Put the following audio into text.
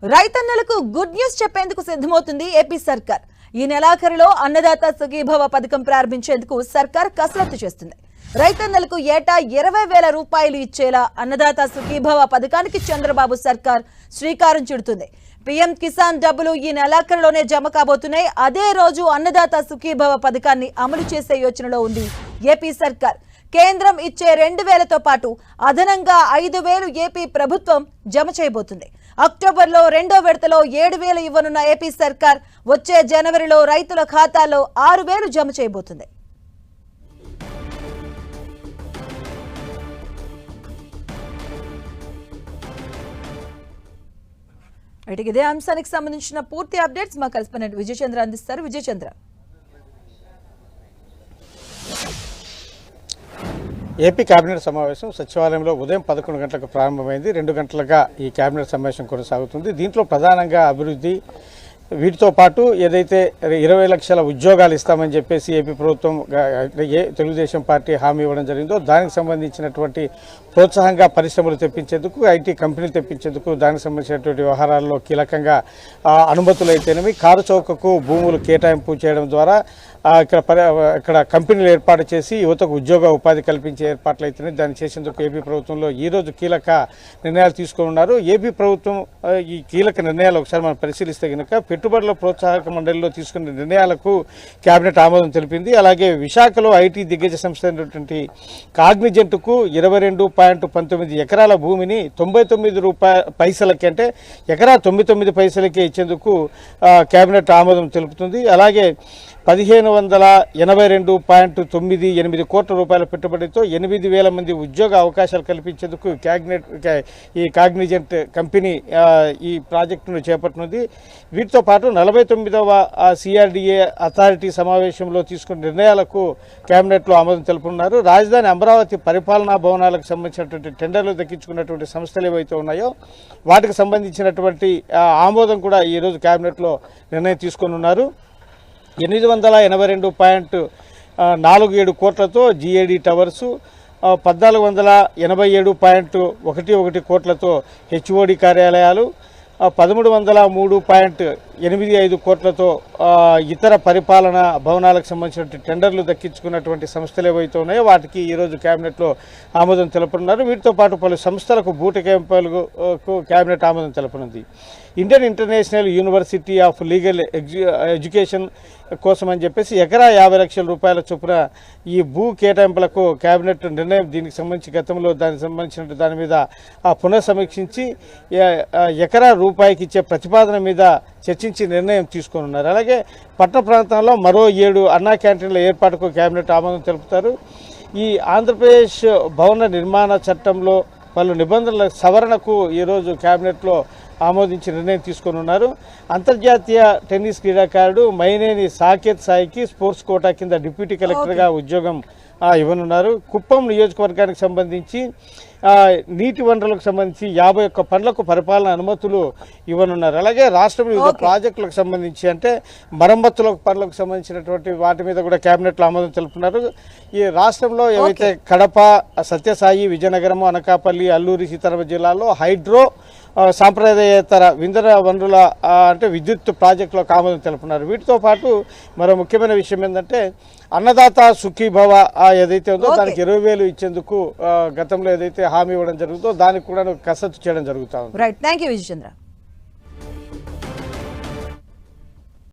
రైతన్నలకు good news చెప్పేందుకు సిద్ధమవుతుంది ఏపీ సర్కార్. ఈ నెలాఖరులో అన్నదాత సుఖీభవ పథకం ప్రారంభించేందుకు సర్కార్ కసరత్తు చేస్తుంది. రైతన్నలకు ఏటా 20,000 రూపాయలు ఇచ్చేలా అన్నదాత సుఖీభవ పథకానికి చంద్రబాబు సర్కార్ శ్రీకారం చుడుతుంది. పీఎం కిసాన్ డబ్బులు ఈ నెలాఖరులోనే జమ కాబోతున్నాయి. అదే రోజు అన్నదాత సుఖీభవ పథకాన్ని అమలు చేసే యోచనలో ఉంది ఏపీ సర్కార్. కేంద్రం ఇచ్చే 2,000తో పాటు అదనంగా 5,000 ఏపీ ప్రభుత్వం జమ చేయబోతుంది. అక్టోబర్లో రెండో విడతలో 7,000 ఇవ్వనున్న ఏపీ సర్కార్ వచ్చే జనవరిలో రైతుల ఖాతాలో 6,000 జమ చేయబోతుంది. ఇదే అంశానికి సంబంధించిన పూర్తి అప్డేట్స్ మా కరెస్పాండెంట్ విజయచంద్ర అందిస్తారు. విజయచంద్ర, ఏపీ కేబినెట్ సమావేశం సచివాలయంలో ఉదయం 11 గంటలకు ప్రారంభమైంది. 2 గంటలుగా ఈ కేబినెట్ సమావేశం కొనసాగుతుంది. దీంట్లో ప్రధానంగా అభివృద్ధి, వీటితో పాటు ఏదైతే 20 లక్షల ఉద్యోగాలు ఇస్తామని చెప్పేసి ఏపీ ప్రభుత్వం తెలుగుదేశం పార్టీ హామీ ఇవ్వడం జరిగిందో దానికి సంబంధించినటువంటి ప్రోత్సాహంగా పరిశ్రమలు తెప్పించేందుకు, ఐటీ కంపెనీలు తెప్పించేందుకు దానికి సంబంధించినటువంటి వ్యవహారాల్లో కీలకంగా అనుమతులు అయితేనేమి, కారు చౌకకు భూములు కేటాయింపు చేయడం ద్వారా ఇక్కడ కంపెనీలు ఏర్పాటు చేసి యువతకు ఉద్యోగ ఉపాధి కల్పించే ఏర్పాట్లు అయితేనే దాన్ని చేసేందుకు ఏపీ ప్రభుత్వంలో ఈరోజు కీలక నిర్ణయాలు తీసుకుని ఉన్నారు. ఏపీ ప్రభుత్వం ఈ కీలక నిర్ణయాలు ఒకసారి మనం పరిశీలిస్తే కనుక పెట్టుబడుల ప్రోత్సాహక మండలిలో తీసుకున్న నిర్ణయాలకు కేబినెట్ ఆమోదం తెలిపింది. అలాగే విశాఖలో ఐటీ దిగ్గజ సంస్థ అయినటువంటి కాగ్నిజెంట్కు 22.19 ఎకరాల భూమిని 99 పైసలకి, అంటే ఎకరా 99 పైసలకే ఇచ్చేందుకు కేబినెట్ ఆమోదం తెలుపుతుంది. అలాగే 1,582.98 కోట్ల రూపాయల పెట్టుబడితో 8,000 మంది ఉద్యోగ అవకాశాలు కల్పించేందుకు ఈ కాగ్నిజెంట్ కంపెనీ ఈ ప్రాజెక్టును చేపట్టనుంది. వీటితో పాటు 49వ సిఆర్డీఏ అథారిటీ సమావేశంలో తీసుకున్న నిర్ణయాలకు కేబినెట్లో ఆమోదం తెలుపుతున్నారు. రాజధాని అమరావతి పరిపాలనా భవనాలకు సంబంధించినటువంటి టెండర్లు దక్కించుకున్నటువంటి సంస్థలు ఏవైతే ఉన్నాయో వాటికి సంబంధించినటువంటి ఆమోదం కూడా ఈరోజు కేబినెట్లో నిర్ణయం తీసుకొని ఉన్నారు. 882.47 కోట్లతో జీఏడీ టవర్సు, 1,487.11 కోట్లతో హెచ్ఓడి కార్యాలయాలు, 1,303.85 కోట్లతో ఇతర పరిపాలన భవనాలకు సంబంధించిన టెండర్లు దక్కించుకున్నటువంటి సంస్థలు ఏవైతే ఉన్నాయో వాటికి ఈరోజు కేబినెట్లో ఆమోదం తెలుపనున్నారు. వీటితో పాటు పలు సంస్థలకు బూటకేంపులకు కేబినెట్ ఆమోదం తెలుపనుంది. Indian International University of Legal Education కోసం అని చెప్పేసి ఎకరా 50 లక్షల రూపాయల చొప్పున ఈ భూ కేటాయింపులకు కేబినెట్ నిర్ణయం, దీనికి సంబంధించి గతంలో దానికి సంబంధించిన దాని మీద పునఃసమీక్షించి ఎకరా రూపాయికి ఇచ్చే ప్రతిపాదన మీద చర్చించి నిర్ణయం తీసుకొని ఉన్నారు. అలాగే పట్టణ ప్రాంతంలో మరో 7 అన్నా క్యాంటీన్ల ఏర్పాటుకు కేబినెట్ ఆమోదం తెలుపుతారు. ఈ ఆంధ్రప్రదేశ్ భవన నిర్మాణ చట్టంలో పలు నిబంధనల సవరణకు ఈరోజు కేబినెట్లో ఆమోదించి నిర్ణయం తీసుకొని ఉన్నారు. అంతర్జాతీయ టెన్నిస్ క్రీడాకారుడు మైనేని సాకేత్ సాయికి స్పోర్ట్స్ కోటా కింద డిప్యూటీ కలెక్టర్గా ఉద్యోగం ఇవ్వనున్నారు. కుప్పం నియోజకవర్గానికి సంబంధించి నీటి వనరులకు సంబంధించి 51 పనులకు పరిపాలన అనుమతులు ఇవ్వనున్నారు. అలాగే రాష్ట్రంలో వివిధ ప్రాజెక్టులకు సంబంధించి, అంటే మరమ్మతుల పనులకు సంబంధించినటువంటి వాటి మీద కూడా కేబినెట్లో ఆమోదం తెలుపుతున్నారు. ఈ రాష్ట్రంలో ఏవైతే కడప, సత్యసాయి, విజయనగరం, అనకాపల్లి, అల్లూరి సీతారామ జిల్లాలో హైడ్రో సాంప్రదాయేతర ఇంధన వనరుల అంటే విద్యుత్ ప్రాజెక్టులకు ఆమోదం తెలుపుతున్నారు. వీటితో పాటు మరో ముఖ్యమైన విషయం ఏంటంటే అన్నదాత సుఖీభవ ఏదైతే ఉందో దానికి 20,000 ఇచ్చేందుకు గతంలో ఏదైతే హామీ ఇవ్వడం జరుగుతుందో దానికి కూడా కసరత్తు చేయడం జరుగుతుంది. Right, thank you Vijayachandra.